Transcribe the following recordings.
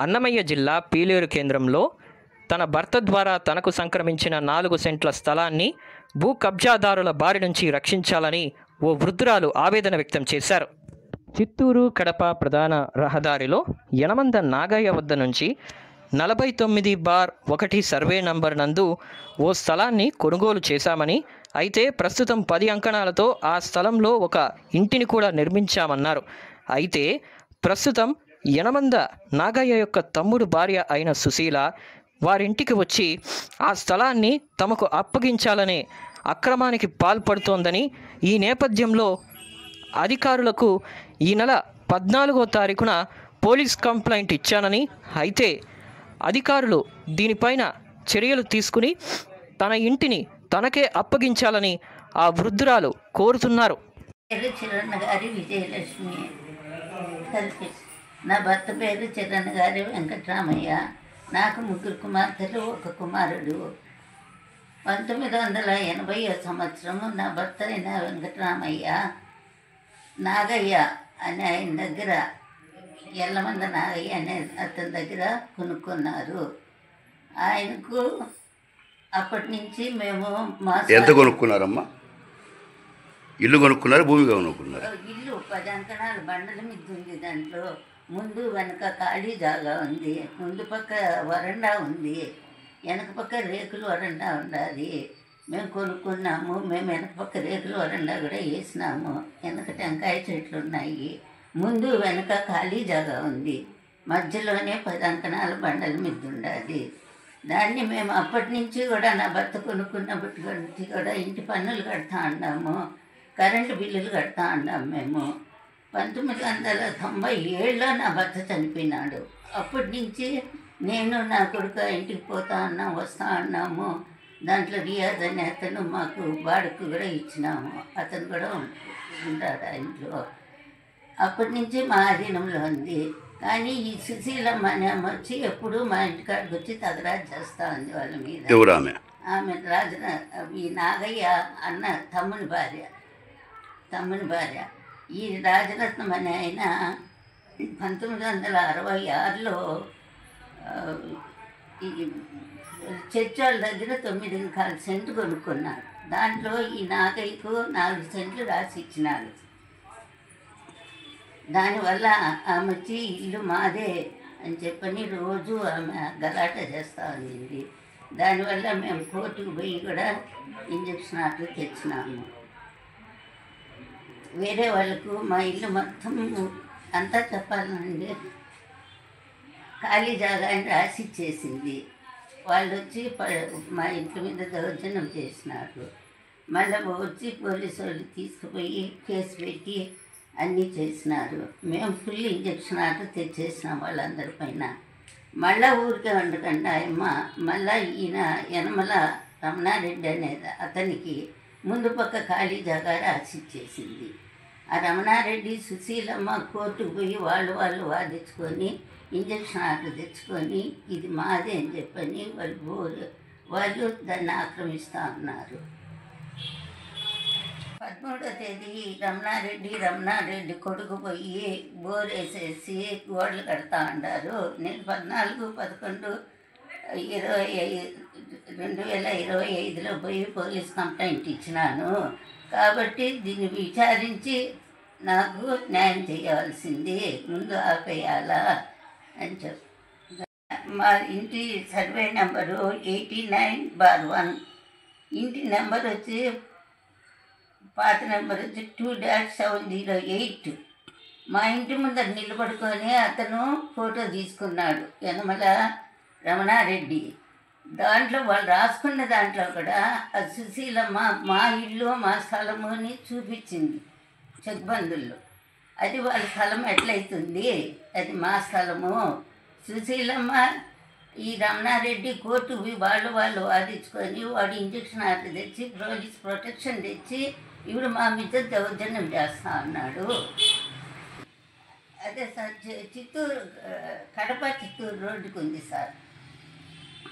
అన్నమయ్య జిల్లా పీలేరు కేంద్రంలో తన భర్త ద్వారా తనకు సంక్రమించిన 4 సెంట్ల స్థలాన్ని భూ కబ్జాదారుల బారి నుంచి రక్షించాలని ఓ వృద్ధురాలు ఆవేదన వ్యక్తం చేశారు. చిత్తూరు కడప ప్రధాన రహదారిలో యనమంద నాగయ్య వద్ద నుంచి 49/1 సర్వే నంబర్ నందు ఓ స్థలాన్ని కొనుగోలు చేశామని, అయితే ప్రస్తుతం 10 అంకణాలతో ఆ స్థలంలో ఒక ఇంటిని కూడా నిర్మించామన్నారు. అయితే ప్రస్తుతం యనమంద నాగయ్య యొక్క తమ్ముడు భార్య అయిన సుశీల వారింటికి వచ్చి ఆ స్థలాన్ని తమకు అప్పగించాలనే అక్రమానికి పాల్పడుతోందని, ఈ నేపథ్యంలో అధికారులకు ఈ నెల 14వ తారీఖున పోలీస్ కంప్లైంట్ ఇచ్చానని, అయితే అధికారులు దీనిపైన చర్యలు తీసుకుని తన ఇంటిని తనకే అప్పగించాలని ఆ వృద్ధురాలు కోరుతున్నారు. చిరన్న గారి విజయలక్ష్మి. నా భర్త పేరు చిరన్న గారి వెంకటరామయ్య. నాకు 3 కుమార్తెలు, 1 కుమారుడు. 1980వ సంవత్సరము నా భర్త అయిన వెంకటరామయ్య నాగయ్య అనే ఆయన దగ్గర, ఎల్లమంద నాగయ్య అనే అతని దగ్గర కొనుక్కున్నారు. ఆయనకు అప్పటి నుంచి మేము ఎంత కొనుక్కున్నారమ్మా? ఇల్లు కొనుక్కున్నారు, భూమిగా కొనుక్కున్నారు? ఇల్లు 10 అంకణాలు బండల మీద ఉంది. దాంట్లో ముందు వెనక ఖాళీ జాగా ఉంది. ముందు పక్క వరండా ఉంది, వెనక పక్క రేకులు వరండా ఉండాలి. మేము కొనుక్కున్నాము. మేము వెనక పక్క రేకులు వరండా కూడా వేసినాము. వెనక టెంకాయ చెట్లు ఉన్నాయి. ముందు వెనక ఖాళీ జాగా ఉంది. మధ్యలోనే 10 అంకణాలు బండల మీద ఉండాలి. దాన్ని మేము అప్పటి నుంచి కూడా, నా భర్త కొనుక్కున్నప్పటి నుంచి కూడా ఇంటి పన్నులు కడతా ఉన్నాము, కరెంటు బిల్లులు కడతా ఉన్నాము. మేము 1997లో నా భర్త చనిపోయినాడు. అప్పటి నుంచి నేను నా కొడుకు ఇంటికి పోతా ఉన్నాం, వస్తూ ఉన్నాము. దాంట్లో రియాజ్ అనే అతను మాకు బాడుకు కూడా ఇచ్చినాము. అతను కూడా ఉంటాడు ఆ ఇంట్లో. అప్పటి నుంచి మా అధీనంలో ఉంది. కానీ ఈ సుశీలమ్మ అనే ఆమె వచ్చి ఎప్పుడు మా ఇంటికాడికి వచ్చి తగరాజు చేస్తూ ఉంది వాళ్ళ మీద. ఆమె ఈ నాగయ్య అన్న తమ్ముని భార్య. ఈ రాజరత్నం అనే ఆయన 1966లో ఈ చర్చాల దగ్గర 9.25 సెంట్లు కొనుక్కున్నారు. దాంట్లో ఈ నాగయ్యకు 4 సెంట్లు రాసి ఇచ్చినారు. దానివల్ల ఆమె వచ్చి ఇల్లు మాదే అని చెప్పని రోజు ఆమె గలాట చేస్తూ ఉంది. దానివల్ల మేము కోర్టుకు పోయి కూడా ఇంజక్షన్ ఆర్డర్ తెచ్చినాము. వేరే వాళ్ళకు మా ఇల్లు మొత్తం అంతా చెప్పాలండి ఖాళీ జాగా అని రాసి ఇచ్చేసింది. వాళ్ళు వచ్చి మా ఇంటి మీద దౌర్జన్యం చేసినారు. మళ్ళీ వచ్చి పోలీసు వాళ్ళు తీసుకుపోయి కేసు పెట్టి అన్నీ చేసినారు. మేము ఫుల్ ఇంజక్షన్ ఆర్డర్ తెచ్చేసినాం వాళ్ళందరిపైన. మళ్ళీ ఊరికే ఉండకుండా అమ్మ మళ్ళీ ఈయన యనమల రమణారెడ్డి అనేది అతనికి ముందు పక్క ఖాళీ జాగా రాసిచ్చేసింది. ఆ రమణారెడ్డి సుశీలమ్మ కోర్టుకు పోయి వాళ్ళు వాదించుకొని ఇంజక్షన్ ఆర్డర్ తెచ్చుకొని ఇది మాదే అని చెప్పని వాళ్ళు దాన్ని ఆక్రమిస్తూ ఉన్నారు. 13వ తేదీ రమణారెడ్డి కొడుకు పోయి బోర్ వేసేసి గోడలు కడతా ఉన్నారు. నేను 14/11/2025లో పోయి పోలీస్ కంప్లైంట్ ఇచ్చినాను. కాబట్టి దీన్ని విచారించి నాకు న్యాయం చేయవలసింది, ముందు ఆపేయాలా అని చెప్పి మా ఇంటి సర్వే నెంబరు 89/1. ఇంటి నెంబర్ వచ్చి పాత నెంబర్ వచ్చి 2-708. మా ఇంటి ముందర నిలబడుకొని అతను ఫోటో తీసుకున్నాడు యనమల రమణారెడ్డి. దాంట్లో వాళ్ళు రాసుకున్న దాంట్లో కూడా ఆ సుశీలమ్మ మా ఇల్లు మా స్థలము అని చూపించింది చెక్బందుల్లో. అది వాళ్ళ స్థలం ఎట్లయితుంది? అది మా స్థలము. సుశీలమ్మ ఈ రమణారెడ్డి కోర్టు వాళ్ళు వాదించుకొని వాడు ఇంజక్షన్ ఆర్డర్ తెచ్చి పోలీస్ ప్రొటెక్షన్ తెచ్చి ఇప్పుడు మా మీద దౌర్జన్యం చేస్తా అన్నాడు. అదే సార్, కడప చిత్తూరు రోడ్డుకు ఉంది సార్.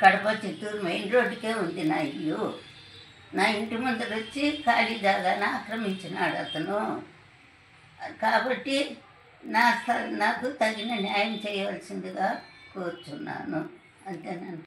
కడప చిత్తూరు మెయిన్ రోడ్డుకే ఉంది నా ఇల్లు. నా ఇంటి ముందర వచ్చి ఖాళీ జాగాను ఆక్రమించినాడు అతను. కాబట్టి నాకు తగిన న్యాయం చేయవలసిందిగా కోరుచున్నాను. అంతేనండి.